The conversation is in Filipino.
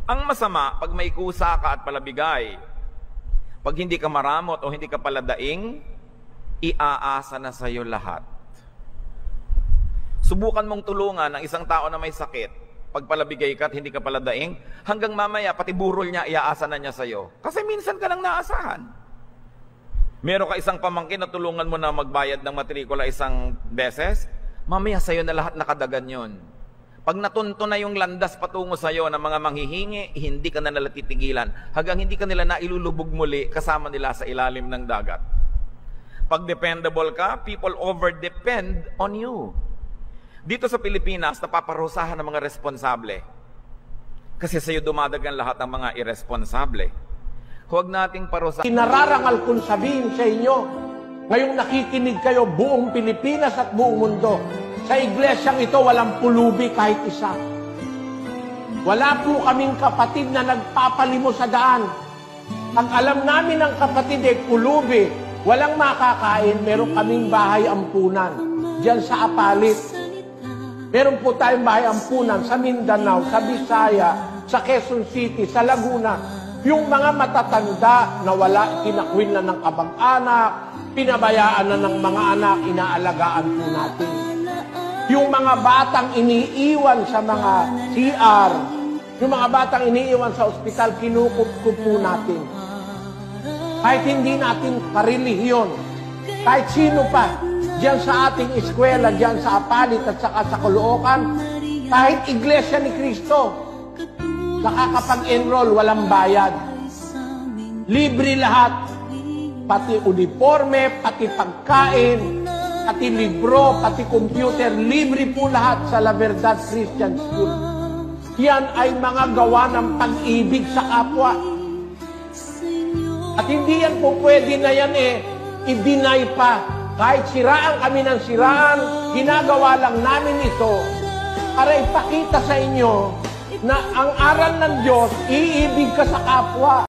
Ang masama, pag may kusa ka at palabigay, pag hindi ka maramot o hindi ka paladaing, iaasa na sa iyo lahat. Subukan mong tulungan ang isang tao na may sakit, pag palabigay ka at hindi ka paladaing, hanggang mamaya, pati burol niya, iaasa na niya sa iyo. Kasi minsan ka lang naasahan. Meron ka isang pamangkin na tulungan mo na magbayad ng matrikula isang beses, mamaya sa iyo na lahat nakadagan yon. Pag natunto na yung landas patungo sa iyo ng mga manghihingi, hindi ka na nila titigilan hanggang hindi ka nila nailulubog muli kasama nila sa ilalim ng dagat. Pag dependable ka, people over-depend on you. Dito sa Pilipinas, napaparusahan ng mga responsable. Kasi sa iyo dumadagan lahat ng mga irresponsable. Huwag nating parusahan. Kinararangal kong sabihin sa inyo, ngayong nakikinig kayo buong Pilipinas at buong mundo, sa iglesyang ito walang pulubi kahit isa. Wala po kaming kapatid na nagpapalimo sa daan. Ang alam namin ng kapatid ay pulubi, walang makakain, meron kaming bahay ampunan. Diyan sa Apalit. Meron po tayong bahay ampunan sa Mindanao, sa Visaya, sa Quezon City, sa Laguna. Yung mga matatanda na wala, kinakwin na ng kabag-anak, pinabayaan na ng mga anak, inaalagaan po natin. Yung mga batang iniiwan sa mga CR, yung mga batang iniiwan sa ospital, kinukup po natin. Kahit hindi natin karelihiyon, kahit sino pa, diyan sa ating eskwela, diyan sa Apalit at saka sa Caloocan, kahit Iglesia ni Cristo, nakakapag-enroll, walang bayad. Libre lahat, pati uniforme, pati pagkain, pati libro, pati computer, libre po lahat sa La Verdad Christian School. Yan ay mga gawa ng pag-ibig sa kapwa. At hindi yan po pwede na yan i-deny pa. Kahit siraan kami ng siraan, ginagawa lang namin ito para ipakita sa inyo na ang aral ng Diyos, iibig ka sa kapwa.